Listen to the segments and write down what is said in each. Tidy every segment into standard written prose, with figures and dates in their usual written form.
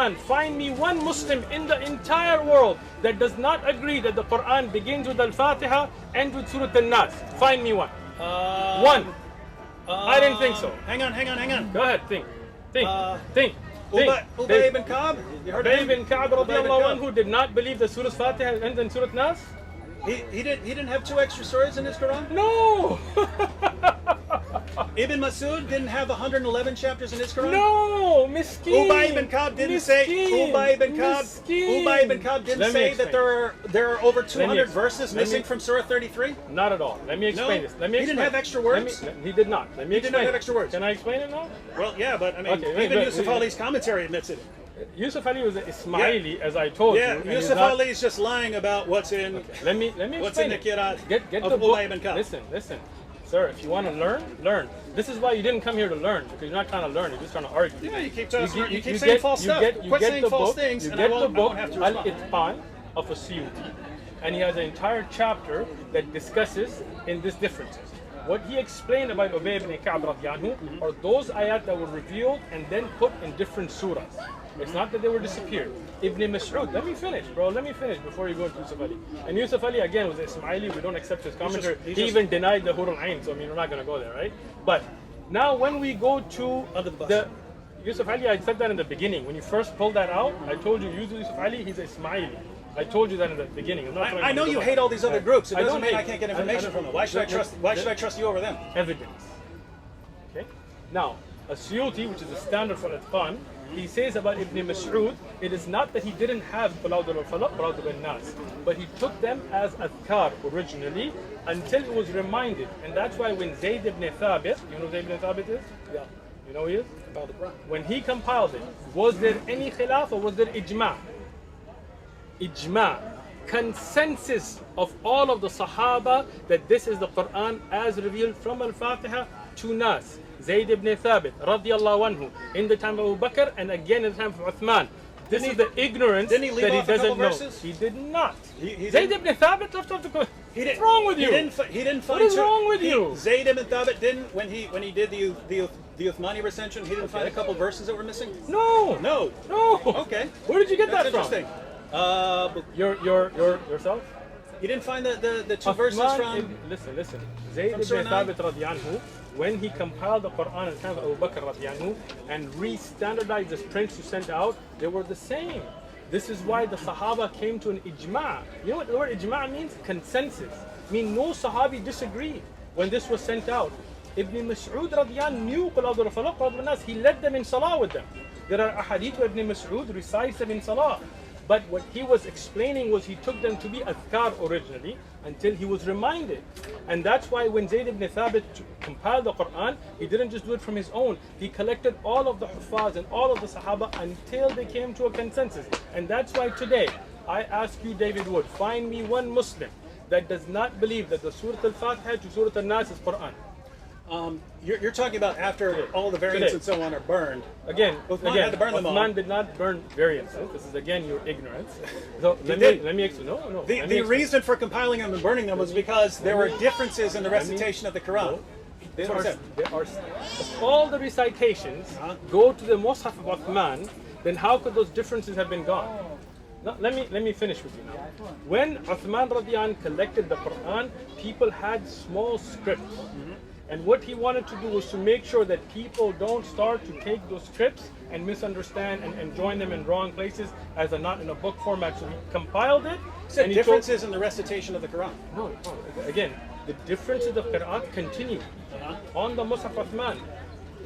Uthman, find me one Muslim in the entire world that does not agree that the Quran begins with Al-Fatiha and with Surah An-Nas. Find me one. One. I didn't think so. Hang on. Go ahead, think. Think. Ubay ibn Ka'b? You heard of Ubay him? ibn Ka'b radiallahu anhu did not believe that Surah Fatiha ends in Surah Nas? He didn't have 2 extra surahs in his Quran? No! Ibn Masud didn't have 111 chapters in his Quran? No! Miskin! Ubay ibn Ka'b didn't say Ubay ibn Ka'b didn't say that there are over 200 verses missing from Surah 33? Not at all. Let me explain this. He didn't have extra words? He did not. Let me explain. He did not have extra words. Can I explain it now? Well, yeah, but I mean, even Yusuf Ali's commentary admits it. Yusuf Ali was an Ismaili, as I told you. Yeah, Yusuf Ali is just lying about what's in. Okay. Let me what's in the Qira'at get of the book. Ubay ibn Ka'b. Listen, sir. If you want to learn. This is why you didn't come here to learn, because you're not trying to learn. You're just trying to argue. Yeah, you keep saying false stuff. Quit saying false things, and I won't have to respond. Al-Itqan of a Suyuti, and he has an entire chapter that discusses in these differences. What he explained about Ubay ibn Ka'b radiyallahu anhu are those ayat that were revealed and then put in different surahs. It's not that they were disappeared. Ibn Mas'ud, let me finish, bro. Let me finish before you go to Yusuf Ali. And Yusuf Ali, again, was Ismaili. We don't accept his commentary. He even denied the Hur al-Ain, so I mean, we're not going to go there, right? But now when we go to the Yusuf Ali, I said that in the beginning. When you first pulled that out, I told you, Yusuf Ali, he's Ismaili. I told you that in the beginning. I know you hate all these other groups. It doesn't mean I can't get information from them. Why should I trust you over them? Evidence. Okay? Now, a Suyuti, which is a standard for Itqan, he says about Ibn Mas'ud, it is not that he didn't have Balawd al-Falaq, Balawd al-Nas, but he took them as adhkar originally until he was reminded. And that's why when Zayd ibn Thabit, you know who Zayd ibn Thabit is? Yeah. You know who he is? When he compiled it, was there any khilaf or was there ijma'? Ijma', consensus of all of the Sahaba that this is the Quran as revealed from Al-Fatiha to Nas. Zayd ibn Thabit radiyallahu anhu in the time of Abu Bakr and again in the time of Uthman. This is the ignorance that he doesn't know. Verses? He did not. Zayd ibn Thabit left off the Quran. What's wrong with you? He didn't find. What is wrong with you? Zayd ibn Thabit didn't when he did the Uthmani recension. He didn't find a couple verses that were missing. No. Okay. Where did you get that from? Interesting. Yourself? You didn't find the 2 verses from. Listen. Zayd ibn Thabit radiyallahu anhu, when he compiled the Quran in the time of Abu Bakr radiyallahu anhu and re-standardized the prints to send out, they were the same. This is why the Sahaba came to an ijma'. You know what the word ijma' means? Consensus. I mean, no Sahabi disagreed when this was sent out. Ibn Mas'ud radiyallahu anhu knew Balawd al-Falaq, Balawd al-Nas. He led them in Salah with them. There are ahadith where Ibn Mas'ud recites them in Salah. But what he was explaining was he took them to be adhkar originally until he was reminded. And that's why when Zayd ibn Thabit compiled the Quran, he didn't just do it from his own. He collected all of the Huffaz and all of the Sahaba until they came to a consensus. And that's why today, I ask you, David Wood, find me one Muslim that does not believe that the Surah Al-Fatiha to Surah Al-Nas is Quran. You're talking about after all the variants and so on are burned. Again, had to burn them all. Uthman did not burn variants. This is again your ignorance. So let me explain. No. The reason for compiling them and burning them was because there were differences in the recitation of the Quran. There are all the recitations go to the Mus'haf of Uthman. Then how could those differences have been gone? Now, let me finish with you now. When Uthman radiyallahu anhu collected the Quran, people had small scripts. And what he wanted to do was to make sure that people don't start to take those scripts and misunderstand and join them in wrong places as they're not in a book format. So he compiled it. And differences in the recitation of the Quran. No. Again, the differences of Qira'at continue on the Mus'haf Uthman.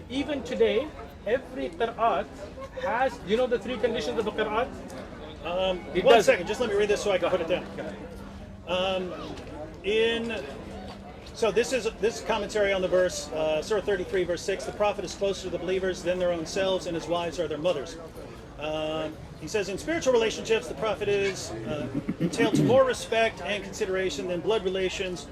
Even today, every Qira'at has, you know the 3 conditions of the Qira'at? One second, just let me read this so I can put it down. So this is commentary on the verse, Surah 33, verse 6. The Prophet is closer to the believers than their own selves, and his wives are their mothers. He says, in spiritual relationships, the Prophet is entailed to more respect and consideration than blood relations.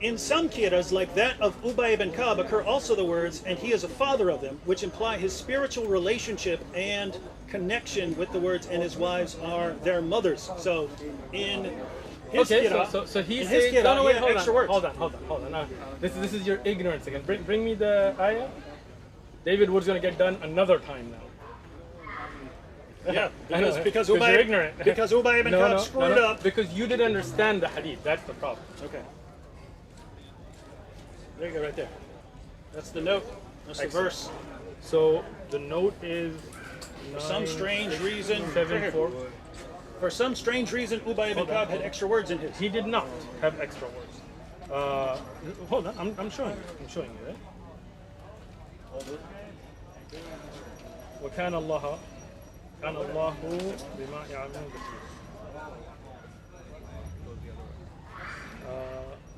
In some qiras, like that of Ubay ibn Ka'b, occur also the words, and he is a father of them, which imply his spiritual relationship and connection with the words, and his wives are their mothers. So in his qira, so he says, hold on. This is your ignorance again. Bring me the ayah. David Wood's going to get done another time now. Yeah, I know, because you're Ubay, ignorant. because Ubay ibn Ka'b screwed up. Because you didn't understand the hadith. That's the problem. Okay. There you go, right there. That's the note. That's the verse. So the note is For some strange reason, 7-4. For some strange reason, Ubay ibn Ka'b had extra words in his. He did not have extra words. Hold on, I'm showing you. I'm showing you, right? وكان الله بما يعملون بصير.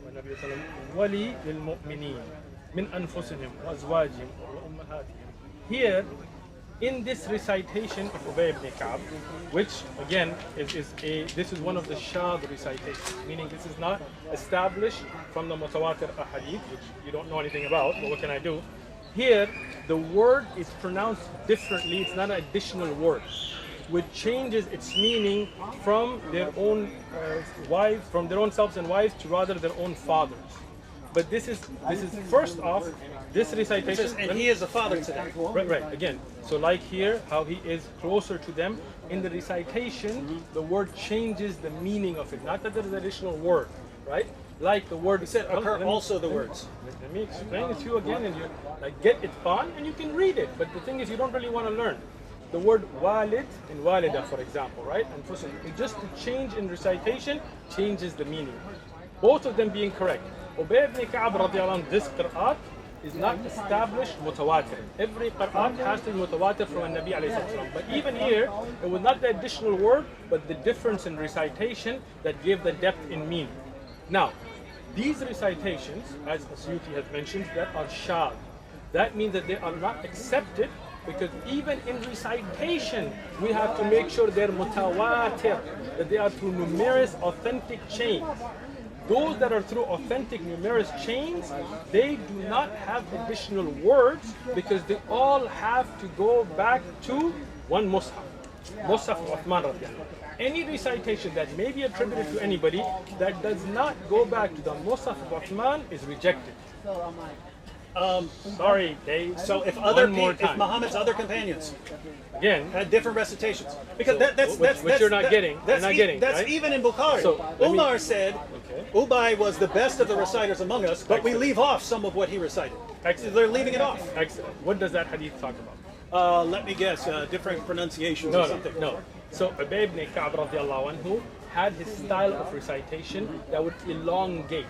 والنبي صلى الله عليه وسلم ولي للمؤمنين من أنفسهم وأزواجهم وأمهاتهم. Here, in this recitation of Ubay ibn Ka'b, which again this is one of the shadh recitations, meaning this is not established from the mutawatir ahadith, which you don't know anything about, but what can I do? Here, the word is pronounced differently. It's not an additional word, which changes its meaning from their own wives, from their own selves and wives, to rather their own fathers. But this is first off, this recitation. Says, and he is a father to them. Right. Again, so like here, how he is closer to them. In the recitation, the word changes the meaning of it. Not that there's an additional word, right? Like the word. He said, occur also the words. Let me explain it to you again, and you like get it on, and you can read it. But the thing is, you don't really want to learn. The word walid and walida, for example, right? And just the change in recitation changes the meaning. Both of them being correct. Ubay ibn Ka'b radiallahu anhu, this qira'at is not established mutawatir. Every qira'at has to be mutawatir from a Nabi alayhi salam. But even here, it was not the additional word, but the difference in recitation that gave the depth in meaning. Now, these recitations, as Asyuti has mentioned, that are shadh. That means that they are not accepted, because even in recitation, we have to make sure they're mutawatir, that they are through numerous authentic chains. Those that are through authentic numerous chains, they do not have additional words, because they all have to go back to one mushaf. Mushaf of Uthman radiallahu. Any recitation that may be attributed to anybody that does not go back to the Mushaf of Uthman is rejected. Sorry, Dave. So if Muhammad's other companions again had different recitations, because you're not getting. That's right? even in Bukhari. So, Umar said, Ubay was the best of the reciters among us, but we leave off some of what he recited. Excellent. They're leaving it off. Excellent. What does that hadith talk about? Let me guess. Different pronunciations or something. No. So Ubay ibn Ka'b radiallahu anhu had his style of recitation that would elongate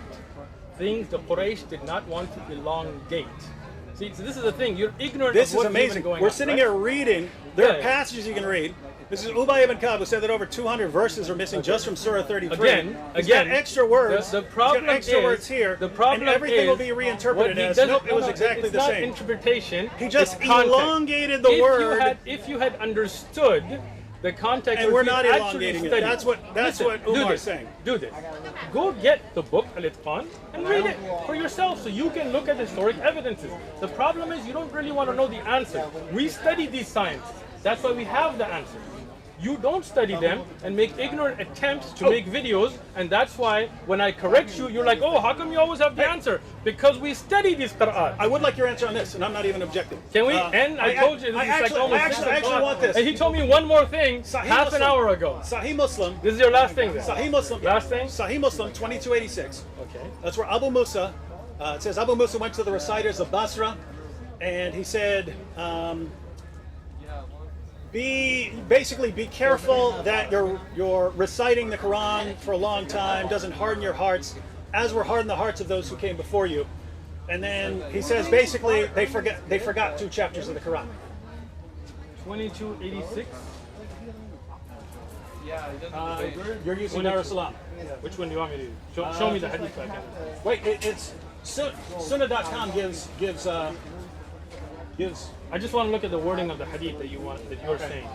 things the Quraysh did not want to elongate. See, so this is the thing. You're ignorant This of what's is amazing. Going We're on, sitting right? here reading. There are passages you can read. This is Ubay ibn Ka'b, who said that over 200 verses are missing just from Surah 33. Again, He's got extra words. The problem He's got extra words here. The problem and everything is will be reinterpreted as nope, it was exactly the same. It's not interpretation. He just it's context. elongated the word. If you had understood the context, and we're not elongating it. That's what Listen, Umar is saying. Do this. Go get the book Al-Itqan and read it for yourself, so you can look at historic evidences. The problem is you don't really want to know the answer. We study these sciences. That's why we have the answer. You don't study them and make ignorant attempts to make videos, and that's why when I correct you, you're like, oh, how come you always have the answer? Because we study these Qur'an. I would like your answer on this, and I'm not even objecting. Can we? And I told you, this is like almost I actually want this. And he told me one more thing half an hour ago. Sahih Muslim. This is your last thing then. Sahih Muslim. Last thing? Sahih Muslim 2286. Okay. That's where Abu Musa, it says Abu Musa went to the reciters of Basra, and he said, be careful that you're reciting the Quran for a long time doesn't harden your hearts, as were hardened the hearts of those who came before you. And then he says basically they forgot 2 chapters of the Quran. 2286. You're using Dar es-Salaam. Which one do you want me to use? Show me the hadith I can. Wait, it's Sunnah.com gives. I just want to look at the wording of the hadith that you're saying.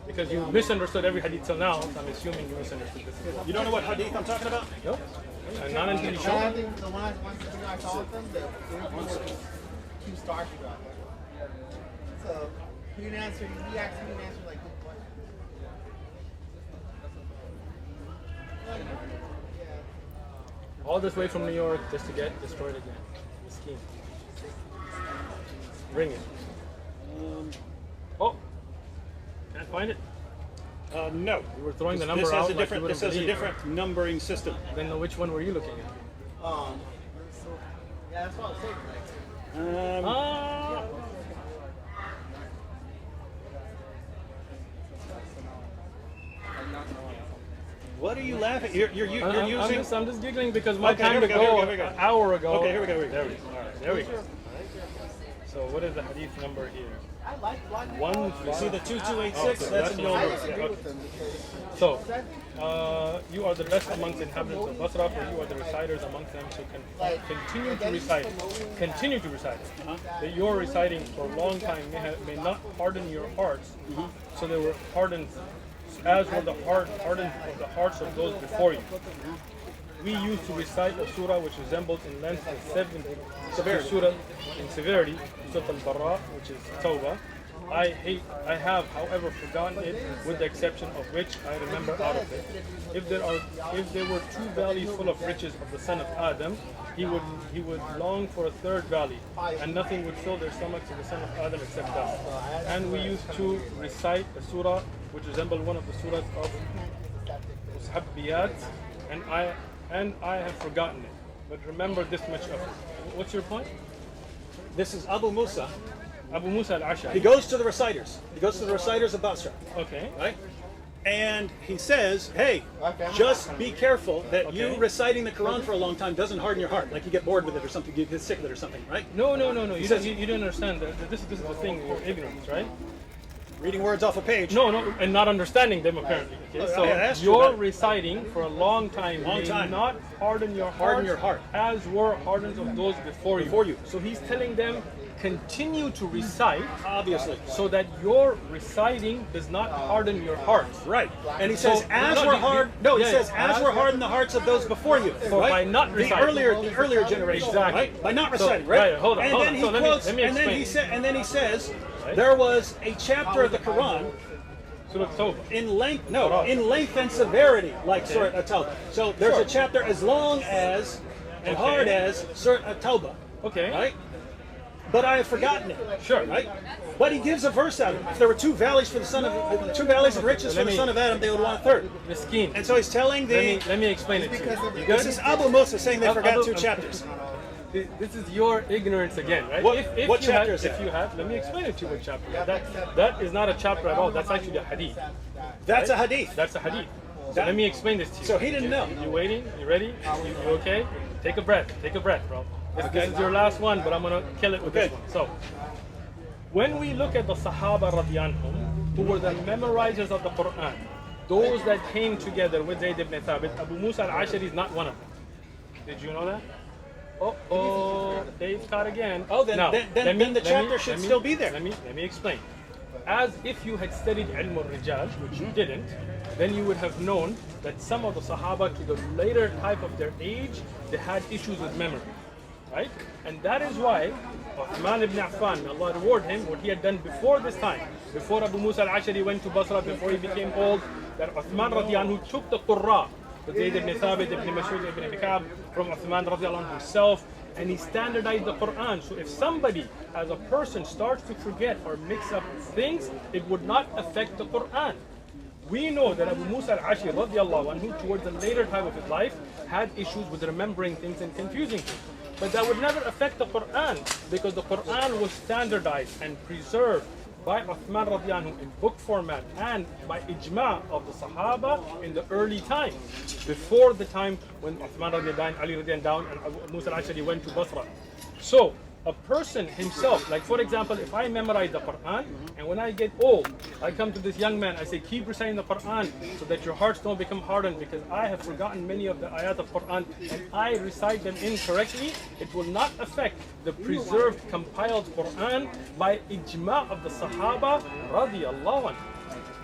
Because you misunderstood every hadith till now, so I'm assuming you misunderstood this as well. You don't know what hadith I'm talking about? Nope. And not until you show me. The one I taught them, the 2 stars you got. So he didn't answer. He asked me to answer like good questions. All this way from New York just to get destroyed again. Miskeen. Bring it. Oh, can't find it. No. You were throwing the number This has out a like different. you This wouldn't has a believe. different numbering system. Then which one were you looking at? Yeah, that's what I was saying. Ah. What are you laughing? You're using. I'm just giggling because my Okay, time here to we go, go, here we go. an hour ago. Okay, here we go. There we go. All right, there we go. So what is the hadith number here? I like black. One. You see the 2286? Oh, That's in the old I one. disagree with them because So, you are the best amongst the inhabitants of Basra, for you are the reciters amongst them, so continue to recite. Continue to recite. That your reciting for a long time may not harden your hearts, so they were hardened, as were the hardened of the hearts of those before you. We used to recite a surah which resembles in length and severity. Surah in severity, Surah Al-Bara, which is Tawbah. I have, however, forgotten it, with the exception of which I remember out of it. If there were two valleys full of riches of the son of Adam, he would long for a third valley, and nothing would fill their stomachs of the son of Adam except dust. And we used to recite a surah which resembled one of the surahs of Mushabbiyat, and I have forgotten it. But remember this much of it. What's your point? This is Abu Musa. Abu Musa al-Ash'ari. He goes to the reciters. He goes to the reciters of Basra, Okay. right? And he says, hey, just be careful that you Okay. reciting the Quran for a long time doesn't harden your heart, like you get bored with it or something, you get sick of it or something, right? No. You says- don't understand. This is the thing. You're ignorant, right? Reading words off a page. No, and not understanding them apparently. Okay? So Yeah, that's true. your reciting for a long time may time. not harden your heart, Harden your heart. as were hardens of those before you. Before you. So he's telling them, continue to recite, Obviously. so that your reciting does not harden your heart. Right. And he So- says, as no, were the- hard. the- No, he yeah, says, yeah. as were hardened the hearts of those before you. So right? by not the reciting. earlier generation, Exactly. right? By not So- reciting, right? right, hold on, And hold then on. he So let me- quotes, let me and then explain. he says, Right. there was a chapter of the Quran Surah Tawbah. in length, in length and severity, like Surah At-Tawbah. So there's a chapter as long as and Okay. hard as Surah At-Tawbah, Okay. right? But I have forgotten it. Sure. Right? But he gives a verse out of it. If there were two valleys for the son of two valleys of riches for Let the me- son of Adam, they would want a third. Miskeen. And so he's telling the. Let me explain it to you. You This good? is Abu Musa saying they forgot Abu- two chapters. This is your ignorance again, right? What- what you chapter had, is that? If you had, let me explain it to you what chapter. That is not a chapter at all. That's actually a hadith. That's a hadith. That's a hadith. So That- let me explain this to you. So he didn't know. You waiting? You ready? You okay? Take a breath. Take a breath, bro. This is your last one, but I'm gonna kill it with this Okay. one. So, when we look at the Sahaba radiyallahu who were the memorizers of the Quran, those that came together with Zayd ibn Thabit, Abu Musa al-Ashari is not one of them. Did you know that? Oh, Dave's caught again. Oh, then- Now, then let me- the let chapter me- should let me- still be there. Let me explain. As if you had studied Ilm al-Rijal, which you didn't, then you would have known that some of the Sahaba to the later type of their age, they had issues with memory, right? And that is why Uthman ibn Affan, may Allah reward him, what he had done before this time, before Abu Musa al-Ashari went to Basra, before he became old, that Uthman radiallahu anhu took the Qurra, the Zayd ibn Thabit, ibn Mas'ud, ibn Abi Ka'b, from Uthman radiallahu anhu himself, and he standardized the Quran. So if somebody, as a person, starts to forget or mix up things, it would not affect the Quran. We know that Abu Musa al-Ashari radiallahu anhu, towards the later time of his life, had issues with remembering things and confusing things. But that would never affect the Quran, because the Quran was standardized and preserved by Uthman radiallahu anhu in book format and by ijma of the Sahaba in the early time, before the time when Uthman radiallahu anhu, Ali radiallahu anhu, and Abu Musa al-Ashari went to Basra. So a person himself, like for example, if I memorize the Quran and when I get old, I come to this young man, I say, keep reciting the Quran so that your hearts don't become hardened, because I have forgotten many of the ayat of Quran and I recite them incorrectly, it will not affect the preserved, compiled Quran by ijma of the Sahaba radiyallahu anhu.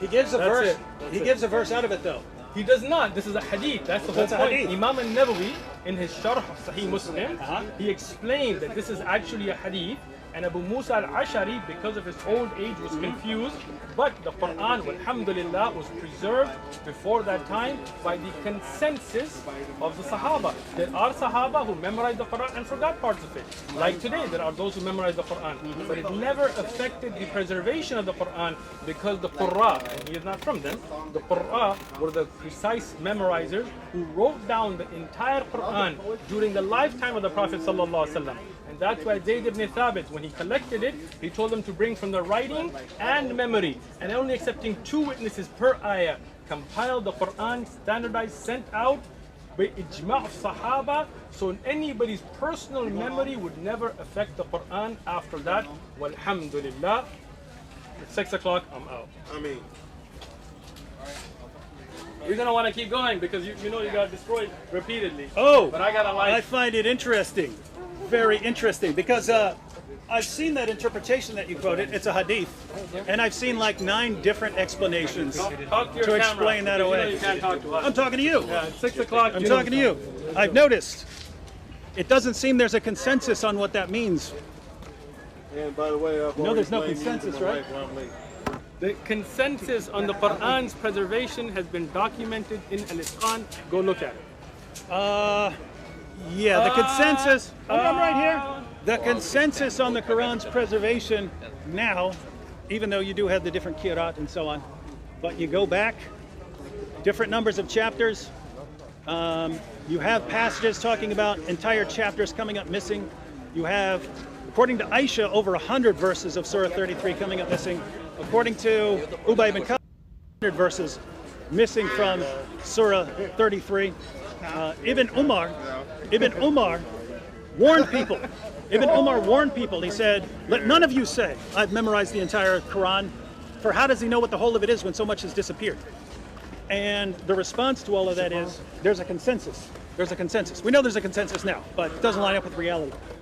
He gives a That's verse. it. That's He it. gives a verse out of it though. He does not. This is a hadith. That's the whole That's a point. hadith. Imam al-Nawawi, in his Sharh of Sahih Muslim, Uh-huh. he explained that this is actually a hadith, And Abu Musa al-Ashari, because of his old age, was confused. But the Quran, alhamdulillah, was preserved before that time by the consensus of the Sahaba. There are Sahaba who memorized the Quran and forgot parts of it. Like today, there are those who memorize the Quran. But it never affected the preservation of the Quran because the Qurra, and he is not from them, the Qurra were the precise memorizers who wrote down the entire Quran during the lifetime of the Prophet ﷺ. And that's why Zayd ibn Thabit, when he collected it, he told them to bring from the writing and memory, and only accepting 2 witnesses per ayah, compiled the Quran, standardized, sent out by ijma' of Sahaba, so anybody's personal memory would never affect the Quran after that. Walhamdulillah. It's 6 o'clock, I'm out. I mean, You're gonna want to keep going because you know you got destroyed repeatedly. Oh, but I got a light. I find it interesting, very interesting, because I've seen that interpretation that you quoted. It's a hadith, and I've seen like 9 different explanations Talk to your to camera, explain that because you know away. you can't talk to us. I'm talking to you. Yeah, it's 6 o'clock. I'm talking to you. I've noticed. It doesn't seem there's a consensus on what that means. and by the way, I've No, there's no already blamed you consensus, for my right? wife when I'm late. The consensus on the Quran's preservation has been documented in Al-Itqan. Go look at it. Yeah, the consensus. I'm right here. The consensus on the Quran's preservation now, even though you do have the different qira'at and so on, but you go back, different numbers of chapters. You have passages talking about entire chapters coming up missing. You have, according to Aisha, over 100 verses of Surah 33 coming up missing. According to Ubay ibn Ka'b, 100 verses missing from Surah 33. Ibn Umar warned people. Ibn Umar warned people. He said, "Let none of you say, I've memorized the entire Quran, for how does he know what the whole of it is when so much has disappeared?" And the response to all of that is, there's a consensus. There's a consensus. We know there's a consensus now, but it doesn't line up with reality.